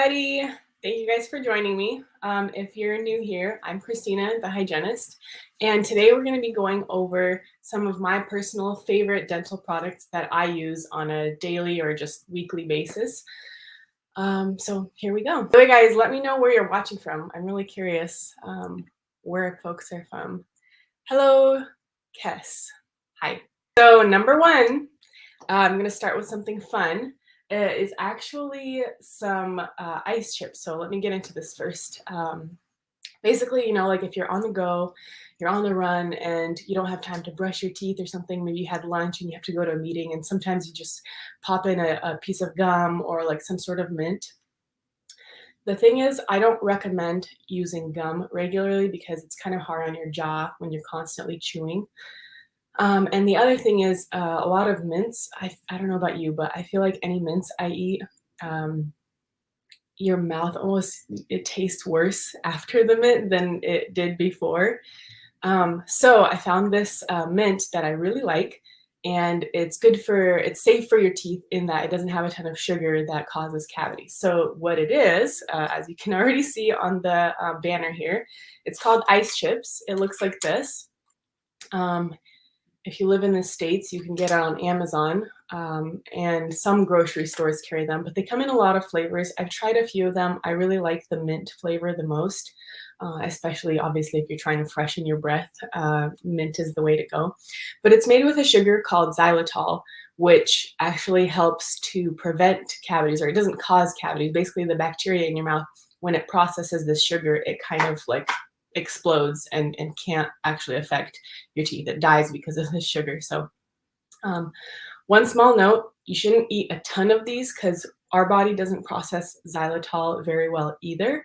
everybody. Thank you guys for joining me. If you're new here, I'm Christina, the hygienist, and today we're going to be going over some of my personal favorite dental products that I use on a daily or just weekly basis. So here we go. By the way, guys, let me know where you're watching from. I'm really curious where folks are from. Hello, Kess. Hi. So number one, I'm going to start with something fun. Is actually some ice chips. So let me get into this first. Basically, you know, like if you're on the go, you're on the run and you don't have time to brush your teeth or something, maybe you had lunch and you have to go to a meeting and sometimes you just pop in a piece of gum or like some sort of mint. The thing is, I don't recommend using gum regularly because it's kind of hard on your jaw when you're constantly chewing. And the other thing is a lot of mints, I don't know about you, but I feel like any mints I eat, your mouth it tastes worse after the mint than it did before. So I found this mint that I really like, and it's safe for your teeth in that it doesn't have a ton of sugar that causes cavities. So what it is, as you can already see on the banner here, it's called ice chips. It looks like this. If you live in the States, you can get it on Amazon, and some grocery stores carry them, but they come in a lot of flavors. I've tried a few of them. I really like the mint flavor the most, especially obviously if you're trying to freshen your breath. Mint is the way to go. But it's made with a sugar called xylitol, which actually helps to prevent cavities, or it doesn't cause cavities. Basically, the bacteria in your mouth, when it processes this sugar, it kind of like explodes and can't actually affect your teeth. It dies because of the sugar. So one small note, you shouldn't eat a ton of these because our body doesn't process xylitol very well either.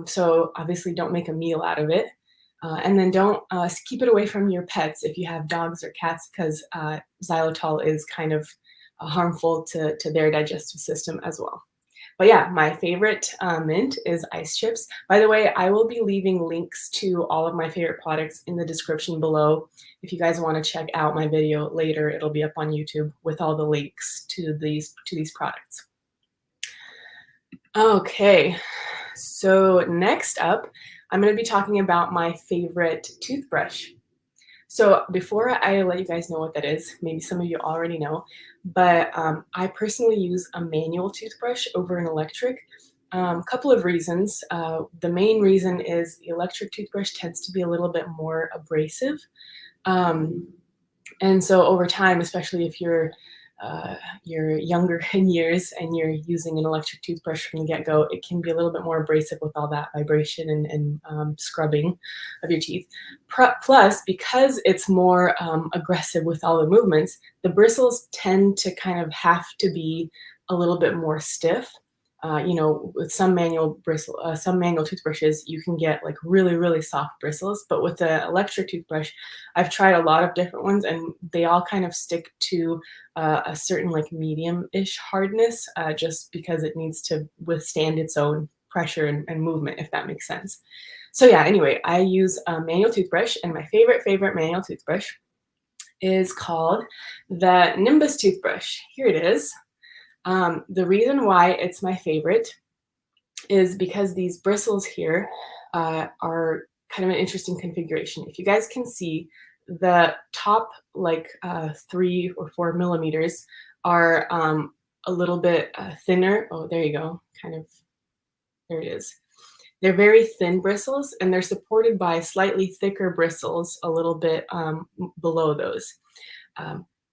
So obviously don't make a meal out of it. And then don't keep it away from your pets if you have dogs or cats, because xylitol is kind of harmful to their digestive system as well. But yeah, my favorite mint is ice chips. By the way, I will be leaving links to all of my favorite products in the description below. If you guys want to check out my video later, it'll be up on YouTube with all the links to these products. Okay, so next up, I'm going to be talking about my favorite toothbrush. So before I let you guys know what that is, maybe some of you already know, but I personally use a manual toothbrush over an electric. Couple of reasons. The main reason is the electric toothbrush tends to be a little bit more abrasive. And so over time, especially if you're younger in years and you're using an electric toothbrush from the get-go, it can be a little bit more abrasive with all that vibration and scrubbing of your teeth. Plus, because it's more aggressive with all the movements, the bristles tend to kind of have to be a little bit more stiff. You know, with some manual toothbrushes, you can get like really, really soft bristles. But with the electric toothbrush, I've tried a lot of different ones, and they all kind of stick to a certain like medium-ish hardness, just because it needs to withstand its own pressure and movement, if that makes sense. So yeah, anyway, I use a manual toothbrush, and my favorite manual toothbrush is called the NIMBUS toothbrush. Here it is. The reason why it's my favorite is because these bristles here are kind of an interesting configuration. If you guys can see, the top like 3 or 4 millimeters are a little bit thinner. Oh, there you go. Kind of, there it is. They're very thin bristles, and they're supported by slightly thicker bristles a little bit below those.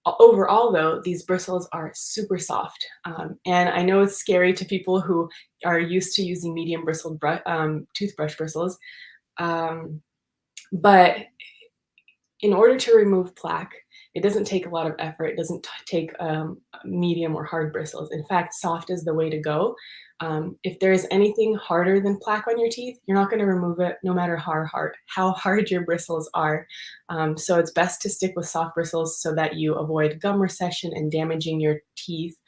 Overall, though, these bristles are super soft, and I know it's scary to people who are used to using medium bristled toothbrush bristles, but in order to remove plaque, it doesn't take a lot of effort. It doesn't take medium or hard bristles. In fact, soft is the way to go. If there is anything harder than plaque on your teeth, you're not going to remove it no matter how hard your bristles are. So it's best to stick with soft bristles so that you avoid gum recession and damaging your teeth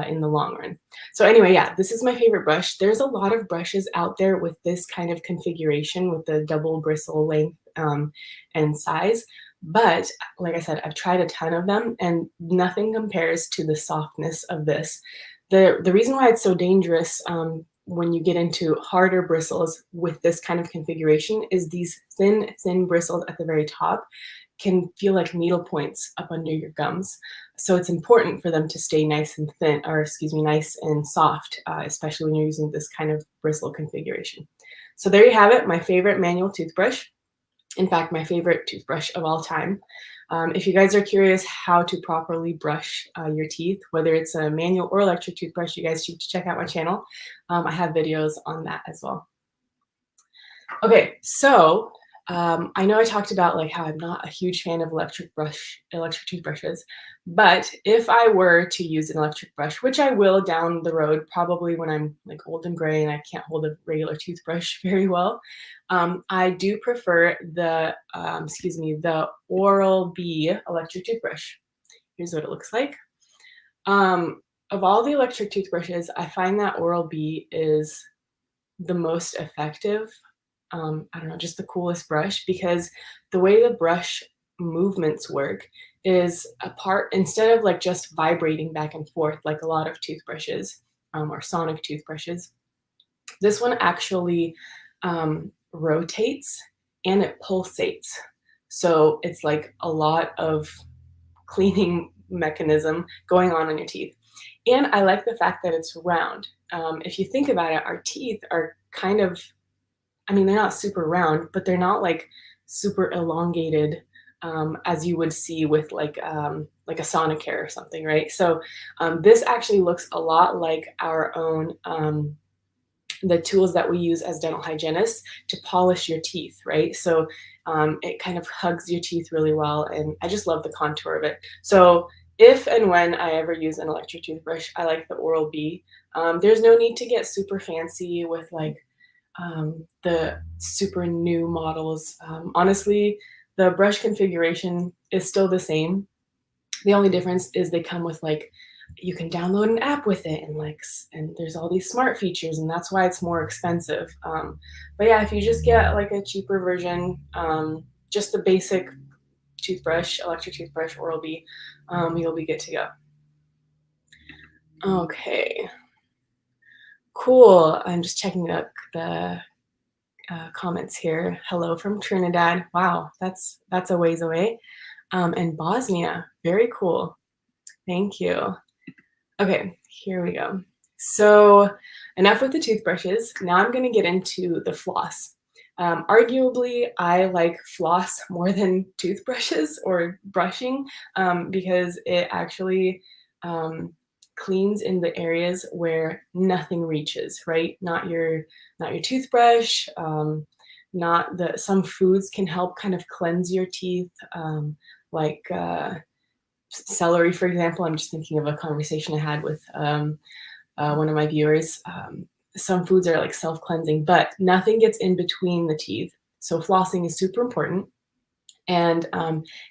in the long run. So anyway, yeah, this is my favorite brush. There's a lot of brushes out there with this kind of configuration with the double bristle length and size. But like I said, I've tried a ton of them, and nothing compares to the softness of this. The reason why it's so dangerous when you get into harder bristles with this kind of configuration is these thin bristles at the very top can feel like needle points up under your gums. So it's important for them to stay nice and thin, or excuse me, nice and soft, especially when you're using this kind of bristle configuration. So there you have it, my favorite manual toothbrush. In fact, my favorite toothbrush of all time. If you guys are curious how to properly brush your teeth, whether it's a manual or electric toothbrush, you guys should check out my channel. I have videos on that as well. Okay, so I know I talked about like how I'm not a huge fan of electric toothbrushes, but if I were to use an electric brush, which I will down the road, probably when I'm like old and gray and I can't hold a regular toothbrush very well, I do prefer the the Oral-B electric toothbrush. Here's what it looks like. Of all the electric toothbrushes, I find that Oral-B is the most effective. I don't know, just the coolest brush, because the way the brush movements work is instead of like just vibrating back and forth like a lot of toothbrushes or sonic toothbrushes, this one actually rotates and it pulsates. So it's like a lot of cleaning mechanism going on your teeth. And I like the fact that it's round. If you think about it, our teeth are kind of, I mean, they're not super round, but they're not like super elongated as you would see with like a Sonicare or something, right? So this actually looks a lot like our own the tools that we use as dental hygienists to polish your teeth, right? So it kind of hugs your teeth really well, and I just love the contour of it. So if and when I ever use an electric toothbrush, I like the Oral-B. There's no need to get super fancy with like the super new models. Honestly, the brush configuration is still the same. The only difference is they come with like, you can download an app with it, and there's all these smart features, and that's why it's more expensive. But yeah, if you just get like a cheaper version, just the basic toothbrush, electric toothbrush, Oral-B, you'll be good to go. Okay, cool. I'm just checking up the comments here. Hello from Trinidad. Wow, that's a ways away. And Bosnia, very cool. Thank you. Okay, here we go. So enough with the toothbrushes. Now I'm going to get into the floss. Arguably, I like floss more than toothbrushes or brushing because it actually cleans in the areas where nothing reaches, right? Not your toothbrush, some foods can help kind of cleanse your teeth, like celery, for example. I'm just thinking of a conversation I had with one of my viewers. Some foods are like self-cleansing, but nothing gets in between the teeth. So flossing is super important. And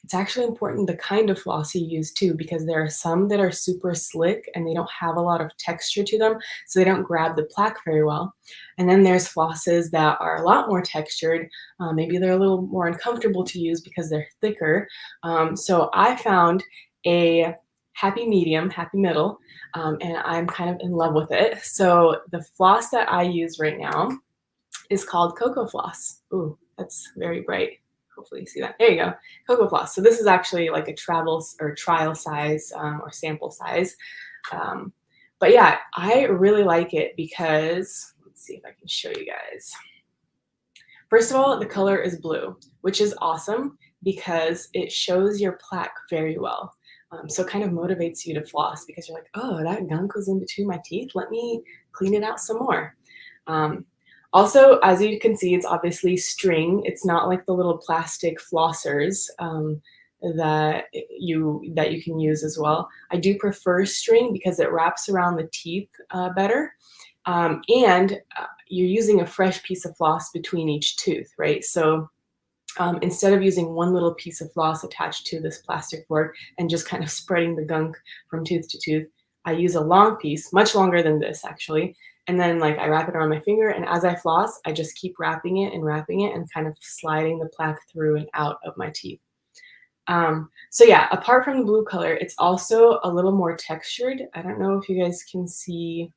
it's actually important the kind of floss you use too, because there are some that are super slick and they don't have a lot of texture to them, so they don't grab the plaque very well. And then there's flosses that are a lot more textured. Maybe they're a little more uncomfortable to use because they're thicker. So I found a happy medium, happy middle, and I'm kind of in love with it. So the floss that I use right now is called Cocofloss. Ooh, that's very bright. Hopefully you see that. There you go, Cocofloss. So this is actually like a trial size or sample size. But yeah, I really like it because, let's see if I can show you guys. First of all, the color is blue, which is awesome because it shows your plaque very well. So it kind of motivates you to floss because you're like, oh, that gunk was in between my teeth. Let me clean it out some more. Also, as you can see, it's obviously string. It's not like the little plastic flossers that you can use as well. I do prefer string because it wraps around the teeth better. And you're using a fresh piece of floss between each tooth, right? So instead of using one little piece of floss attached to this plastic fork and just kind of spreading the gunk from tooth to tooth, I use a long piece, much longer than this actually. And then like I wrap it around my finger, and as I floss, I just keep wrapping it and kind of sliding the plaque through and out of my teeth. So yeah, apart from the blue color, it's also a little more textured. I don't know if you guys can see.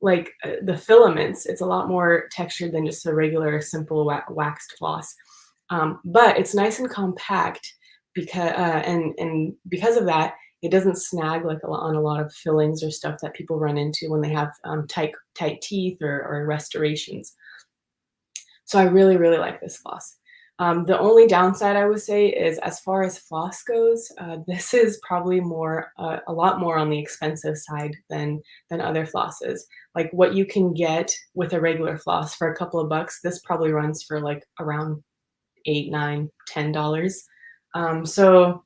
the filaments. It's a lot more textured than just a regular simple waxed floss. But it's nice and compact because and because of that, it doesn't snag like on a lot of fillings or stuff that people run into when they have tight teeth or restorations. So I really, really like this floss. The only downside I would say is as far as floss goes, this is probably a lot more on the expensive side than other flosses. Like what you can get with a regular floss for a couple of bucks, this probably runs for like around 8, 9, $10. So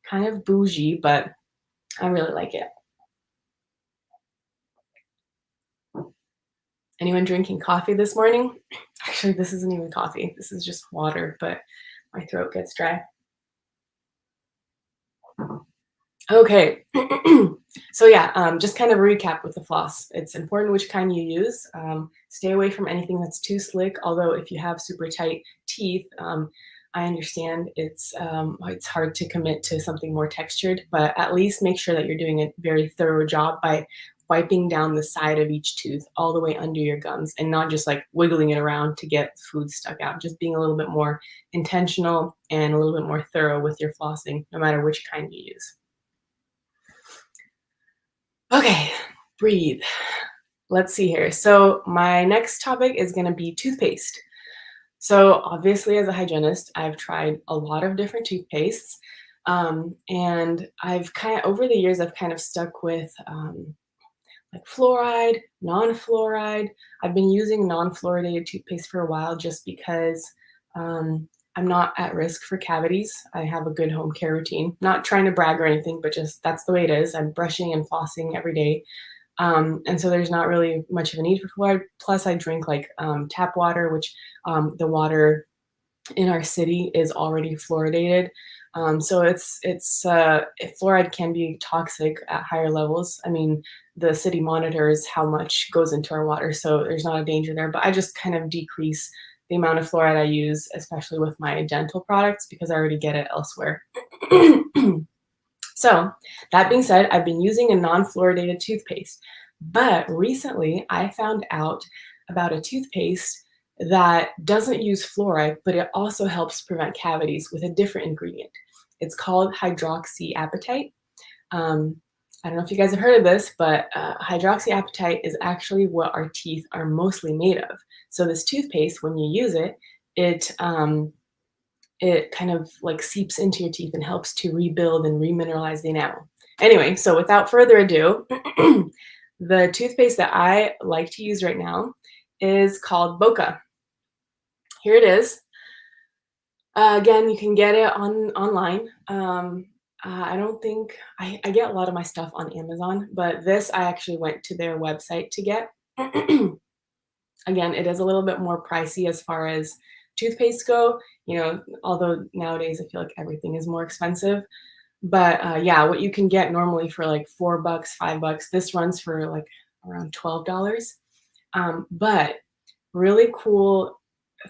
kind of bougie, but I really like it. Anyone drinking coffee this morning? Actually, this isn't even coffee. This is just water, but my throat gets dry. Okay. So yeah, just kind of a recap with the floss. It's important which kind you use. Stay away from anything that's too slick, although if you have super tight teeth, I understand it's hard to commit to something more textured, but at least make sure that you're doing a very thorough job by wiping down the side of each tooth all the way under your gums and not just like wiggling it around to get food stuck out. Just being a little bit more intentional and a little bit more thorough with your flossing, no matter which kind you use. Okay, breathe. Let's see here. So my next topic is going to be toothpaste. So obviously, as a hygienist, I've tried a lot of different toothpastes, and over the years I've kind of stuck with like fluoride, non-fluoride. I've been using non-fluoridated toothpaste for a while just because I'm not at risk for cavities. I have a good home care routine. Not trying to brag or anything, but just that's the way it is. I'm brushing and flossing every day. And so there's not really much of a need for fluoride. Plus, I drink like tap water, which the water in our city is already fluoridated. So fluoride can be toxic at higher levels. I mean, the city monitors how much goes into our water, so there's not a danger there. But I just kind of decrease the amount of fluoride I use, especially with my dental products, because I already get it elsewhere. So that being said, I've been using a non-fluoridated toothpaste, but recently I found out about a toothpaste that doesn't use fluoride, but it also helps prevent cavities with a different ingredient. It's called hydroxyapatite. I don't know if you guys have heard of this, but hydroxyapatite is actually what our teeth are mostly made of. So this toothpaste, when you use it, it kind of like seeps into your teeth and helps to rebuild and remineralize the enamel. Anyway, so without further ado, the toothpaste that I like to use right now is called Boka. Here it is. Again, you can get it online. I don't think I get a lot of my stuff on Amazon, but this I actually went to their website to get. Again, it is a little bit more pricey as far as toothpaste go, although nowadays I feel like everything is more expensive. But yeah, what you can get normally for like $4, $5, this runs for like around $12. But really cool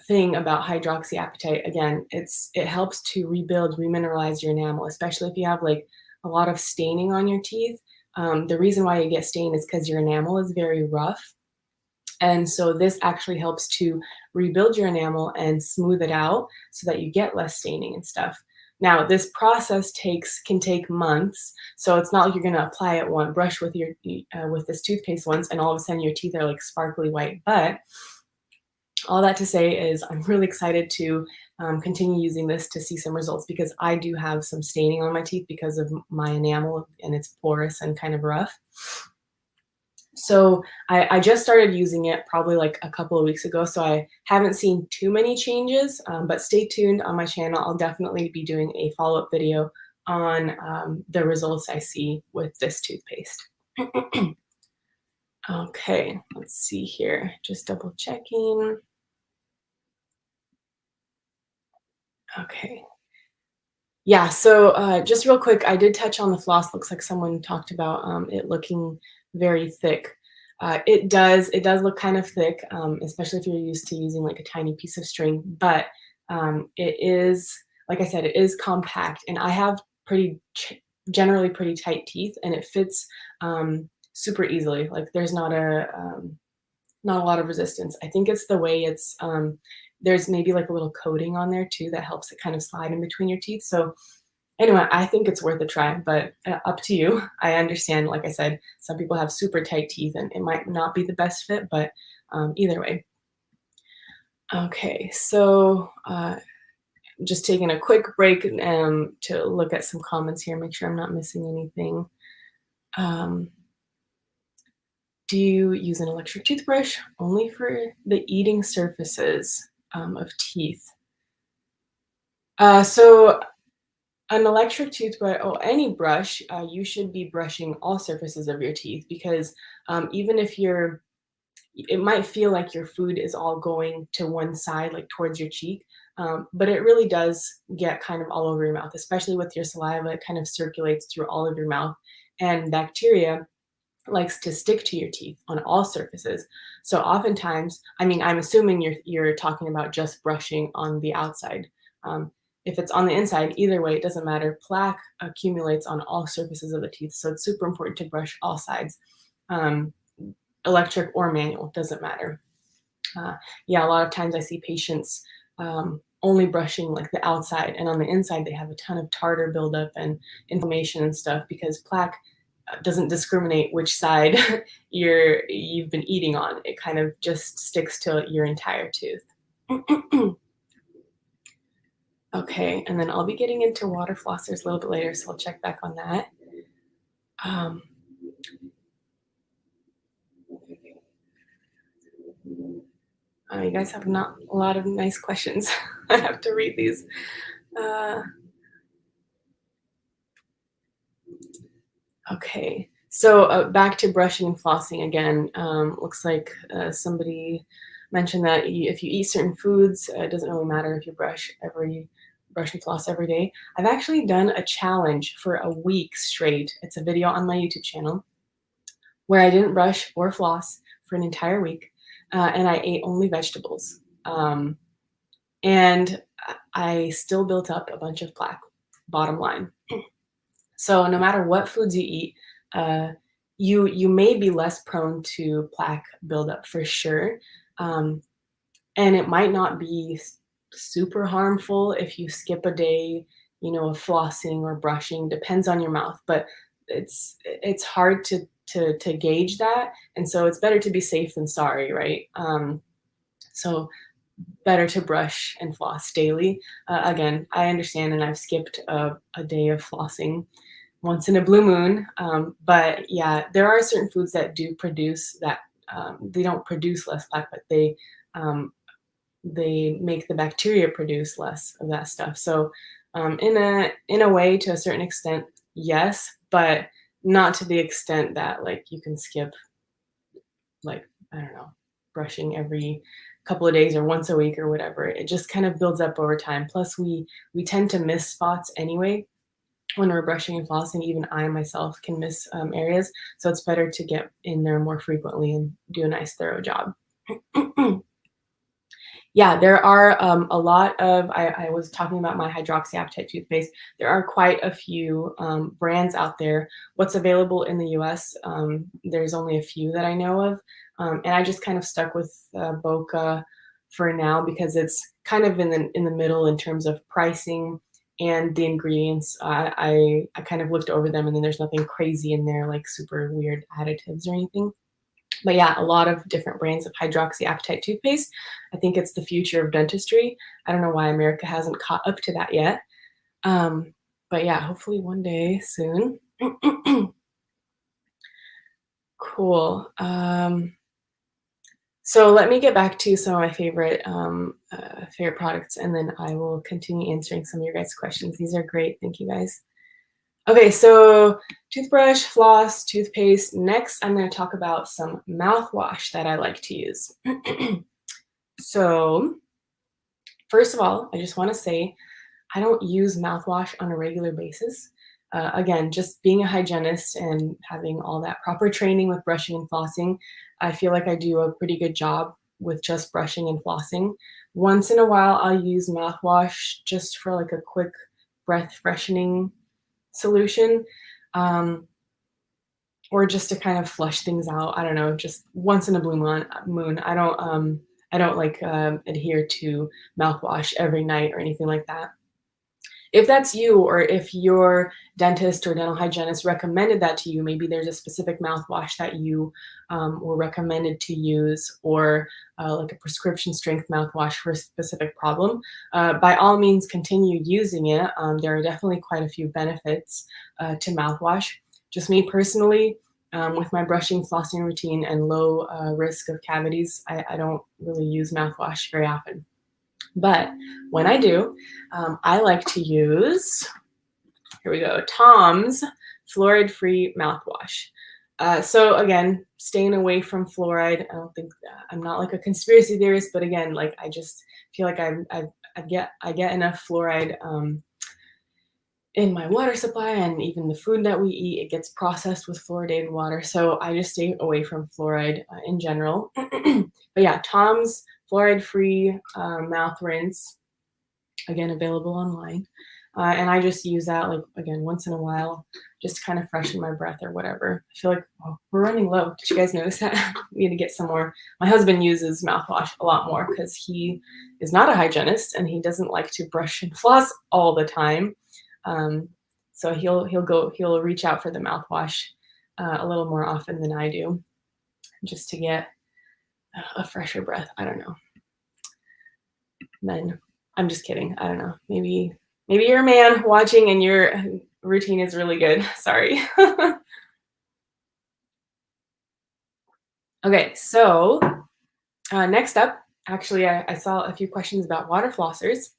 thing about hydroxyapatite, again, it helps to rebuild, remineralize your enamel, especially if you have like a lot of staining on your teeth. The reason why you get stain is because your enamel is very rough. And so this actually helps to rebuild your enamel and smooth it out so that you get less staining and stuff. Now, this process can take months, so it's not like you're going to apply it brush with with this toothpaste once, and all of a sudden your teeth are like sparkly white. But all that to say is I'm really excited to continue using this to see some results, because I do have some staining on my teeth because of my enamel, and it's porous and kind of rough. So I just started using it probably like a couple of weeks ago, so I haven't seen too many changes, but stay tuned on my channel. I'll definitely be doing a follow-up video on the results I see with this toothpaste. Okay, let's see here. Just double checking. Okay. Yeah, so just real quick, I did touch on the floss. Looks like someone talked about it looking very thick. It does look kind of thick, especially if you're used to using like a tiny piece of string, but it is, like I said, it is compact, and I have generally pretty tight teeth, and it fits super easily. Like there's not a lot of resistance. I think it's the way it's there's maybe like a little coating on there too that helps it kind of slide in between your teeth. So anyway, I think it's worth a try, but up to you. I understand, like I said, some people have super tight teeth and it might not be the best fit, but either way. Okay, so just taking a quick break to look at some comments here, make sure I'm not missing anything. Do you use an electric toothbrush only for the eating surfaces of teeth? So an electric toothbrush or any brush, you should be brushing all surfaces of your teeth because even if it might feel like your food is all going to one side, like towards your cheek, but it really does get kind of all over your mouth, especially with your saliva. It kind of circulates through all of your mouth, and bacteria likes to stick to your teeth on all surfaces. So oftentimes, I mean, I'm assuming you're talking about just brushing on the outside. Um, if it's on the inside, either way, it doesn't matter. Plaque accumulates on all surfaces of the teeth, so it's super important to brush all sides. Electric or manual, doesn't matter. Yeah, a lot of times I see patients only brushing like the outside, and on the inside they have a ton of tartar buildup and inflammation and stuff because plaque doesn't discriminate which side you've been eating on. It kind of just sticks to your entire tooth. Okay, and then I'll be getting into water flossers a little bit later, so I'll check back on that. You guys have not a lot of nice questions. I have to read these. Okay, so back to brushing and flossing again. Looks like somebody mentioned that if you eat certain foods, it doesn't really matter if you brush and floss every day. I've actually done a challenge for a week straight. It's a video on my YouTube channel where I didn't brush or floss for an entire week, and I ate only vegetables. And I still built up a bunch of plaque, bottom line. So no matter what foods you eat, you may be less prone to plaque buildup for sure. And it might not be super harmful if you skip a day, of flossing or brushing, depends on your mouth, but it's hard to gauge that. And so it's better to be safe than sorry, right? So better to brush and floss daily. Again, I understand, and I've skipped a day of flossing once in a blue moon. But yeah, there are certain foods that do produce that. They don't produce less plaque, but they make the bacteria produce less of that stuff. So in a way, to a certain extent, yes, but not to the extent that like you can skip, like, I don't know, brushing every couple of days or once a week or whatever. It just kind of builds up over time. Plus we tend to miss spots anyway when we're brushing and flossing. Even I myself can miss areas, so it's better to get in there more frequently and do a nice thorough job. Yeah, there are a lot of, I was talking about my hydroxyapatite toothpaste. There are quite a few brands out there. What's available in the US, there's only a few that I know of. And I just kind of stuck with Boka for now because it's kind of in the middle in terms of pricing and the ingredients. I kind of looked over them, and then there's nothing crazy in there, like super weird additives or anything. But yeah, a lot of different brands of hydroxyapatite toothpaste. I think it's the future of dentistry. I don't know why America hasn't caught up to that yet. But yeah, hopefully one day soon. Cool. So let me get back to some of my favorite products, and then I will continue answering some of your guys' questions. These are great. Thank you, guys. Okay, so toothbrush, floss, toothpaste. Next, I'm going to talk about some mouthwash that I like to use. So first of all, I just want to say I don't use mouthwash on a regular basis. Again, just being a hygienist and having all that proper training with brushing and flossing, I feel like I do a pretty good job with just brushing and flossing. Once in a while, I'll use mouthwash just for like a quick breath freshening solution. or just to kind of flush things out. I don't know, just once in a blue moon. I don't like adhere to mouthwash every night or anything like that. If that's you, or if your dentist or dental hygienist recommended that to you, maybe there's a specific mouthwash that you were recommended to use, or like a prescription strength mouthwash for a specific problem, by all means continue using it. There are definitely quite a few benefits to mouthwash. Just me personally, with my brushing, flossing routine, and low risk of cavities, I don't really use mouthwash very often. But when I do, I like to use, here we go, Tom's fluoride-free mouthwash. So again, staying away from fluoride. I don't think I'm not like a conspiracy theorist, but again, like I just feel like I get enough fluoride in my water supply, and even the food that we eat, it gets processed with fluoridated water. So I just stay away from fluoride in general. But yeah, Tom's fluoride-free mouth rinse, again, available online. And I just use that, like, again, once in a while, just to kind of freshen my breath or whatever. I feel like, oh, we're running low. Did you guys notice that? We need to get some more. My husband uses mouthwash a lot more because he is not a hygienist and he doesn't like to brush and floss all the time. So he'll reach out for the mouthwash a little more often than I do, just to get a fresher breath. I don't know. Men, I'm just kidding. I don't know. Maybe you're a man watching and your routine is really good. Sorry. Okay, so next up, actually, I saw a few questions about water flossers.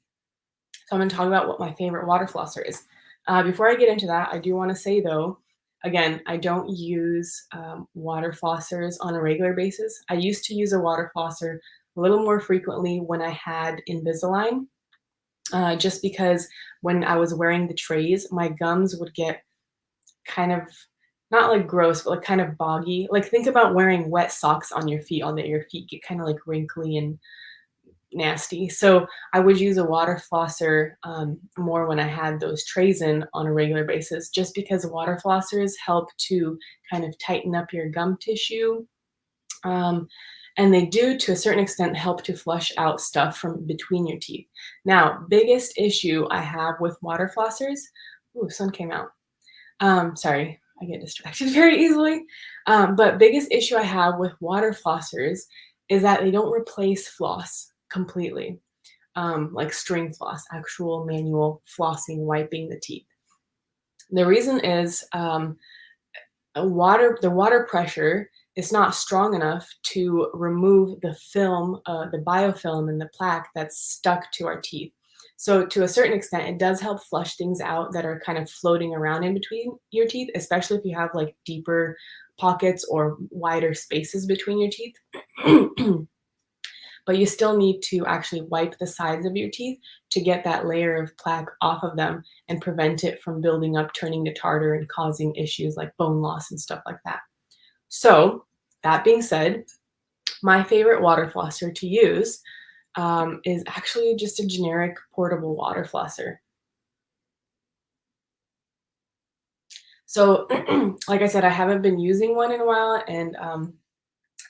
So I'm going to talk about what my favorite water flosser is. Before I get into that, I do want to say, though, again, I don't use water flossers on a regular basis. I used to use a water flosser a little more frequently when I had Invisalign, just because when I was wearing the trays, my gums would get kind of, not like gross, but like kind of boggy. Like think about wearing wet socks on your feet, all that your feet get kind of like wrinkly and nasty. So I would use a water flosser more when I had those trays in on a regular basis, just because water flossers help to kind of tighten up your gum tissue. And they do, to a certain extent, help to flush out stuff from between your teeth. Now, biggest issue I have with water flossers, ooh, sun came out. Sorry, I get distracted very easily. But biggest issue I have with water flossers is that they don't replace floss completely, like string floss, actual manual flossing, wiping the teeth. The reason is the water pressure is not strong enough to remove the film, the biofilm and the plaque that's stuck to our teeth. So to a certain extent, it does help flush things out that are kind of floating around in between your teeth, especially if you have like deeper pockets or wider spaces between your teeth. But you still need to actually wipe the sides of your teeth to get that layer of plaque off of them and prevent it from building up, turning to tartar, and causing issues like bone loss and stuff like that. So that being said, my favorite water flosser to use is actually just a generic portable water flosser. So like I said, I haven't been using one in a while, and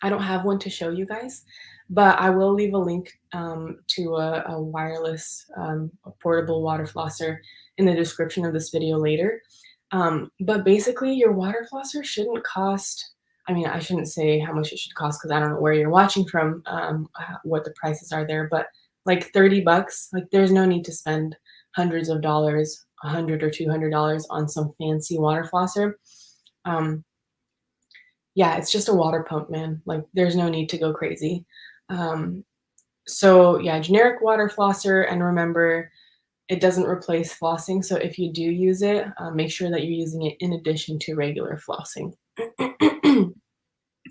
I don't have one to show you guys, but I will leave a link to a wireless a portable water flosser in the description of this video later. But basically, your water flosser shouldn't cost, I mean, I shouldn't say how much it should cost because I don't know where you're watching from, what the prices are there, but like 30 bucks, like there's no need to spend hundreds of dollars, $100 or $200 on some fancy water flosser. Yeah, it's just a water pump, man. Like there's no need to go crazy. So yeah, generic water flosser, and remember, it doesn't replace flossing. So if you do use it, make sure that you're using it in addition to regular flossing.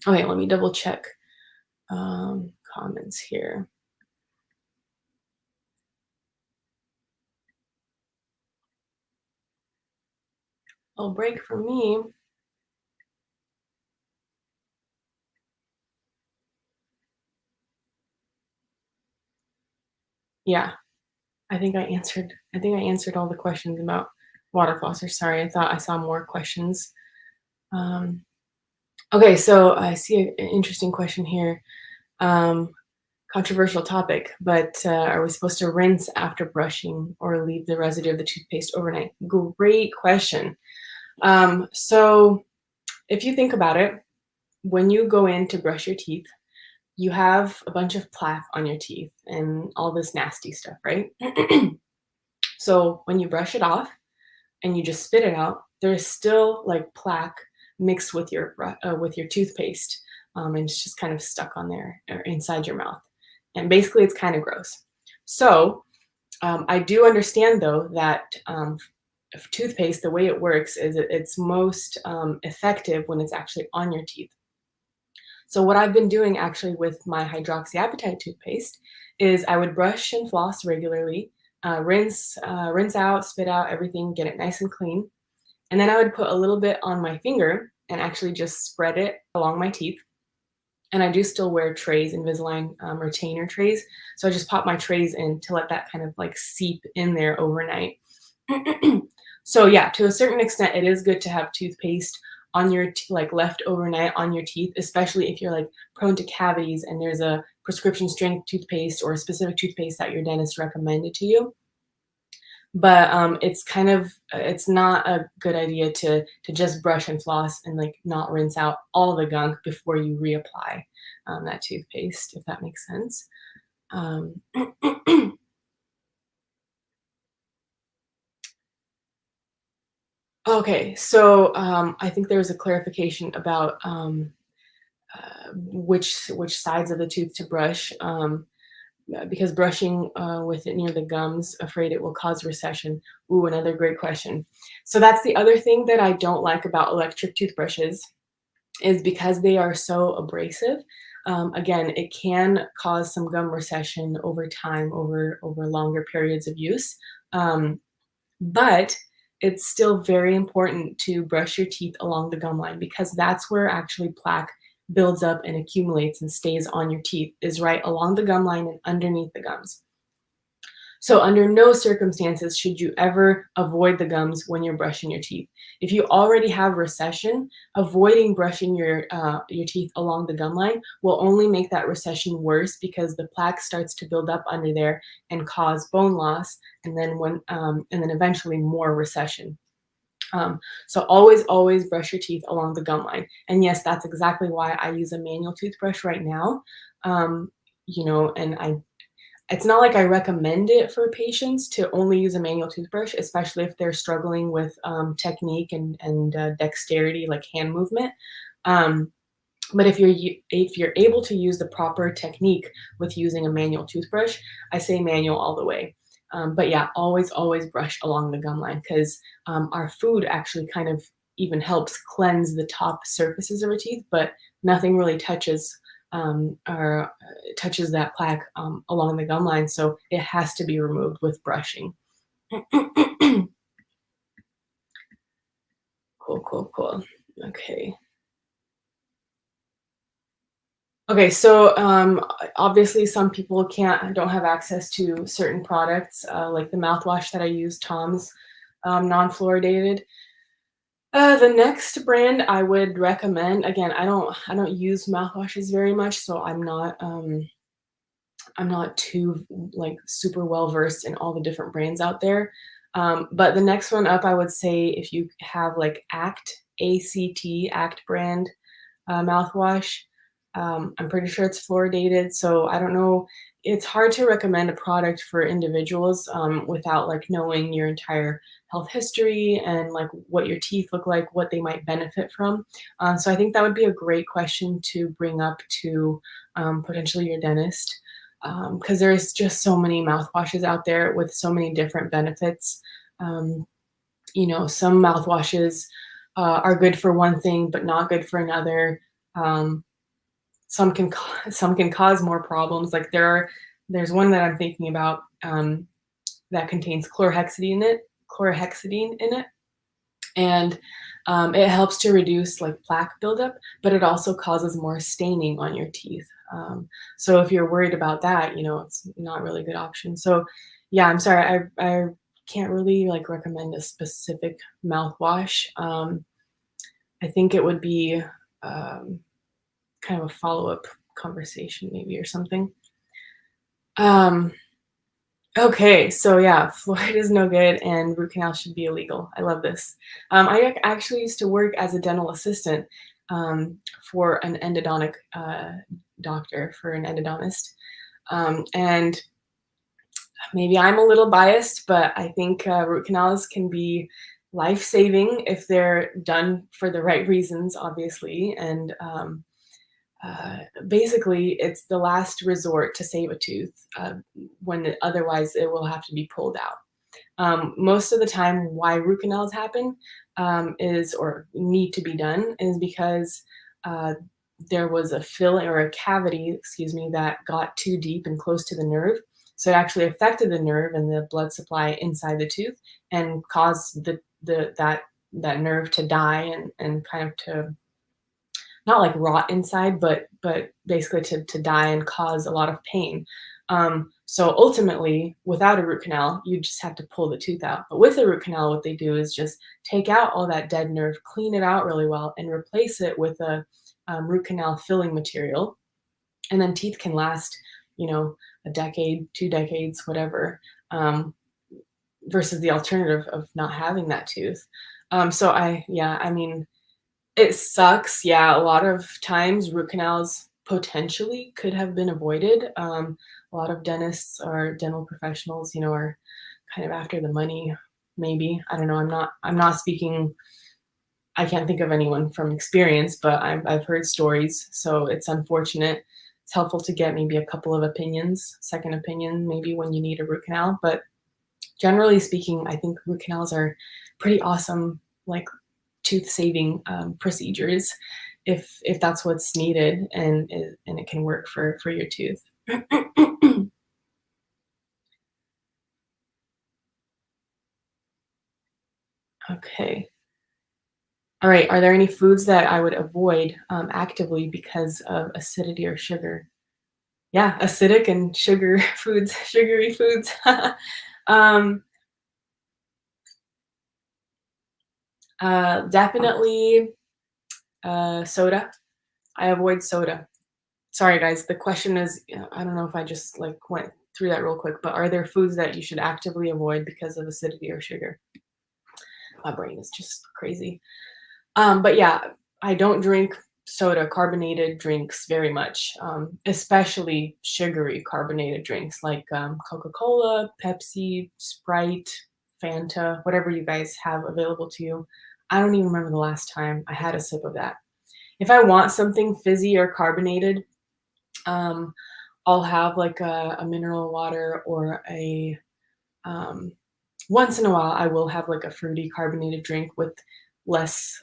Okay, let me double check comments here. Oh, break for me. Yeah, I think I answered all the questions about water flossers. Sorry, I thought I saw more questions. Okay, so I see an interesting question here. Um, Controversial topic, but are we supposed to rinse after brushing or leave the residue of the toothpaste overnight? Great question. So if you think about it, when you go in to brush your teeth, you have a bunch of plaque on your teeth and all this nasty stuff, right? So when you brush it off and you just spit it out, there's still like plaque mixed with your toothpaste, and it's just kind of stuck on there or inside your mouth, and basically it's kind of gross. So I do understand though that toothpaste, the way it works is it's most effective when it's actually on your teeth. So what I've been doing actually with my hydroxyapatite toothpaste is I would brush and floss regularly, rinse out, spit out everything, get it nice and clean. And then I would put a little bit on my finger and actually just spread it along my teeth. And I do still wear trays, Invisalign retainer trays. So I just pop my trays in to let that kind of like seep in there overnight. So yeah, to a certain extent, it is good to have toothpaste on your like left overnight on your teeth, especially if you're like prone to cavities and there's a prescription strength toothpaste or a specific toothpaste that your dentist recommended to you. But it's kind of it's not a good idea to just brush and floss and like not rinse out all the gunk before you reapply that toothpaste, if that makes sense. Um, okay, so I think there was a clarification about which sides of the tooth to brush. Because brushing with it near the gums, afraid it will cause recession. Ooh, another great question. So that's the other thing that I don't like about electric toothbrushes is because they are so abrasive. Again, it can cause some gum recession over time, over longer periods of use. But it's still very important to brush your teeth along the gum line because that's where actually plaque builds up and accumulates and stays on your teeth, is right along the gum line and underneath the gums. So under no circumstances should you ever avoid the gums when you're brushing your teeth. If you already have recession, avoiding brushing your teeth along the gum line will only make that recession worse because the plaque starts to build up under there and cause bone loss, and then eventually more recession. So always brush your teeth along the gum line. And yes, that's exactly why I use a manual toothbrush right now. Um, and it's not like I recommend it for patients to only use a manual toothbrush, especially if they're struggling with technique and dexterity, like hand movement. Um, but if you're able to use the proper technique with using a manual toothbrush, I say manual all the way. But yeah, always brush along the gum line because our food actually kind of even helps cleanse the top surfaces of our teeth, but nothing really or touches that plaque along the gum line, so it has to be removed with brushing. Cool. Okay. Okay, so obviously some people don't have access to certain products, like the mouthwash that I use, Tom's, non-fluoridated. The next brand I would recommend, again, I don't use mouthwashes very much, so I'm not too like super well versed in all the different brands out there. But the next one up, I would say if you have like ACT brand mouthwash. I'm pretty sure it's fluoridated, so I don't know. It's hard to recommend a product for individuals without like knowing your entire health history and like what your teeth look like, what they might benefit from. So I think that would be a great question to bring up to potentially your dentist because there's just so many mouthwashes out there with so many different benefits. Um, some mouthwashes are good for one thing but not good for another. Um, some can cause more problems. Like there's one that I'm thinking about that contains chlorhexidine in it, and it helps to reduce like plaque buildup, but it also causes more staining on your teeth. So if you're worried about that, it's not really a good option. So yeah, I'm sorry, I can't really like recommend a specific mouthwash. I think it would be kind of a follow-up conversation maybe or something. Um, okay, so yeah, fluoride is no good and root canal should be illegal. I love this. Actually used to work as a dental assistant for an endodontic doctor, for an endodontist. And maybe I'm a little biased, but I think root canals can be life-saving if they're done for the right reasons, obviously. And basically, it's the last resort to save a tooth when otherwise it will have to be pulled out. Most of the time, why root canals happen is or need to be done is because uh, there was a fill or a cavity, excuse me, that got too deep and close to the nerve. So it actually affected the nerve and the blood supply inside the tooth and caused that nerve to die and kind of to not like rot inside, but basically to die and cause a lot of pain. So ultimately, without a root canal, you just have to pull the tooth out. But with a root canal, what they do is just take out all that dead nerve, clean it out really well, and replace it with a root canal filling material. And then teeth can last, a decade, 2 decades, whatever, versus the alternative of not having that tooth. I mean, it sucks. Yeah, a lot of times root canals potentially could have been avoided. A lot of dentists or dental professionals, are kind of after the money, maybe. I don't know. I'm not speaking. I can't think of anyone from experience, but I've heard stories, so it's unfortunate. It's helpful to get maybe a couple of opinions, second opinion, maybe when you need a root canal. But generally speaking, I think root canals are pretty awesome, like tooth saving procedures if that's what's needed and it can work for your tooth. Okay. All right. Are there any foods that I would avoid actively because of acidity or sugar? Yeah, acidic and sugar foods, sugary foods. um, Definitely soda. I avoid soda. Sorry, guys. The question is, I don't know if I just like went through that real quick, but are there foods that you should actively avoid because of acidity or sugar? My brain is just crazy. But yeah, I don't drink soda, carbonated drinks very much, especially sugary carbonated drinks like Coca-Cola, Pepsi, Sprite, Fanta, whatever you guys have available to you. I don't even remember the last time I had a sip of that. If I want something fizzy or carbonated, um, I'll have like a mineral water or a um, once in a while I will have like a fruity carbonated drink with less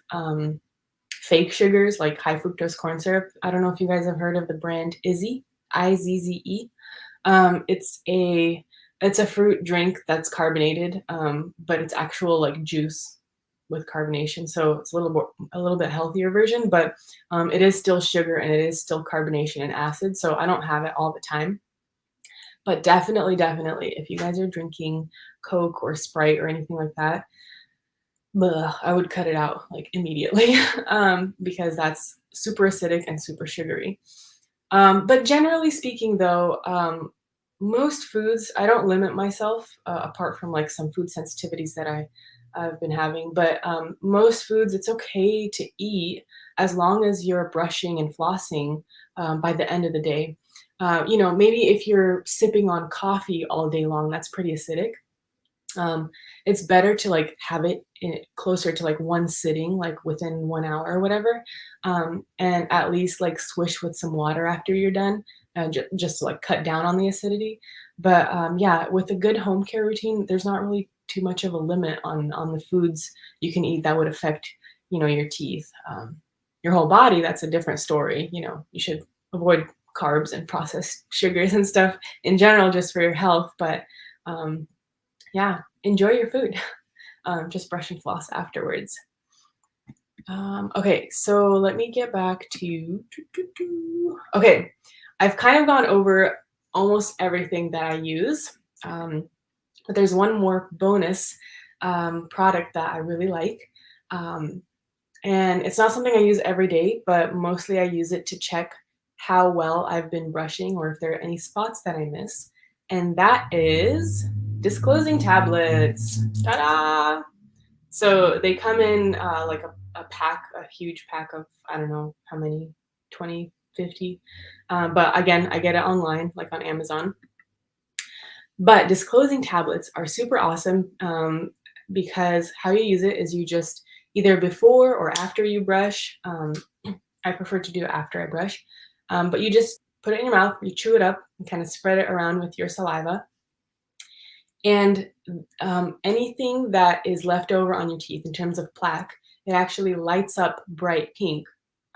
fake sugars like high fructose corn syrup. I don't know if you guys have heard of the brand Izzy, Izze. It's a fruit drink that's carbonated, but it's actual like juice with carbonation. So it's a little bit healthier version, but it is still sugar and it is still carbonation and acid. So I don't have it all the time. But definitely, definitely, if you guys are drinking Coke or Sprite or anything like that, I would cut it out like immediately because that's super acidic and super sugary. But generally speaking, though, most foods I don't limit myself apart from like some food sensitivities that I've been having. But most foods it's okay to eat as long as you're brushing and flossing by the end of the day. Maybe if you're sipping on coffee all day long, that's pretty acidic. um, it's better to like have it closer to like one sitting, like within 1 hour or whatever, and at least like swish with some water after you're done, just to like cut down on the acidity. But yeah, with a good home care routine, there's not really too much of a limit on the foods you can eat that would affect your teeth, your whole body. That's a different story. You should avoid carbs and processed sugars and stuff in general just for your health, but um, yeah, enjoy your food. Just brush and floss afterwards. Okay, so let me get back to. Okay, I've kind of gone over almost everything that I use, but there's one more bonus product that I really like. Um, And it's not something I use every day, but mostly I use it to check how well I've been brushing or if there are any spots that I miss. And that is Disclosing tablets. Ta-da! So they come in like a pack, a huge pack of, I don't know how many, 20, 50. But again, I get it online, like on Amazon. But disclosing tablets are super awesome because how you use it is you just either before or after you brush. I prefer to do it after I brush, but you just put it in your mouth, you chew it up, and kind of spread it around with your saliva. And anything that is left over on your teeth in terms of plaque, it actually lights up bright pink.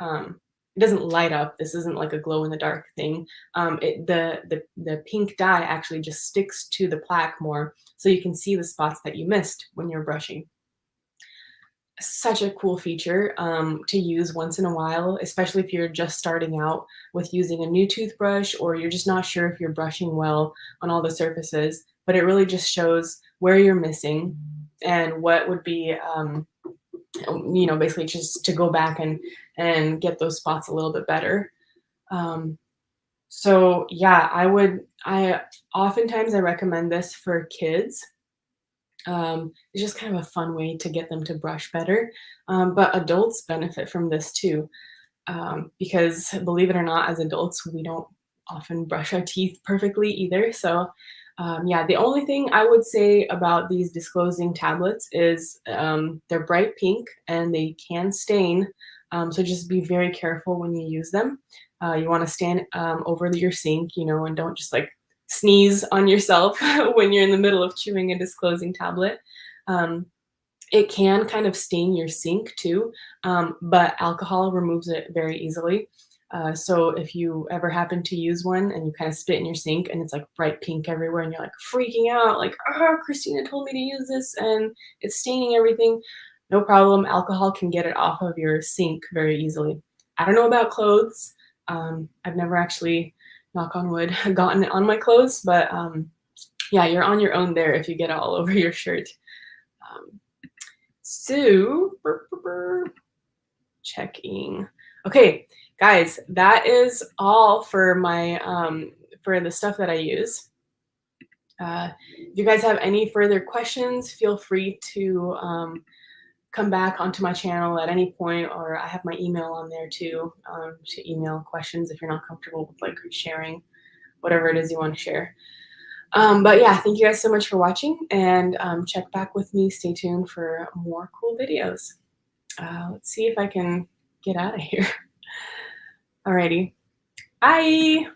It doesn't light up. This isn't like a glow in the dark thing. The pink dye actually just sticks to the plaque more, so you can see the spots that you missed when you're brushing. Such a cool feature to use once in a while, especially if you're just starting out with using a new toothbrush or you're just not sure if you're brushing well on all the surfaces. But it really just shows where you're missing and what would be, basically just to go back and get those spots a little bit better. So yeah, I oftentimes I recommend this for kids. It's just kind of a fun way to get them to brush better. But adults benefit from this too, because believe it or not, as adults, we don't often brush our teeth perfectly either. So yeah, the only thing I would say about these disclosing tablets is they're bright pink and they can stain. So just be very careful when you use them. You want to stand over your sink, and don't just like sneeze on yourself when you're in the middle of chewing a disclosing tablet. Um, it can kind of stain your sink too, but alcohol removes it very easily. So if you ever happen to use one and you kind of spit in your sink and it's like bright pink everywhere and you're like freaking out, like, oh, Christina told me to use this and it's staining everything, no problem. Alcohol can get it off of your sink very easily. I don't know about clothes. I've never actually, knock on wood, gotten it on my clothes, but yeah, you're on your own there if you get it all over your shirt. So, checking. Okay, guys, that is all for my for the stuff that I use. If you guys have any further questions, feel free to come back onto my channel at any point, or I have my email on there too, to email questions if you're not comfortable with like sharing whatever it is you want to share. But yeah, thank you guys so much for watching, and check back with me. Stay tuned for more cool videos. Let's see if I can get out of here. Alrighty, bye.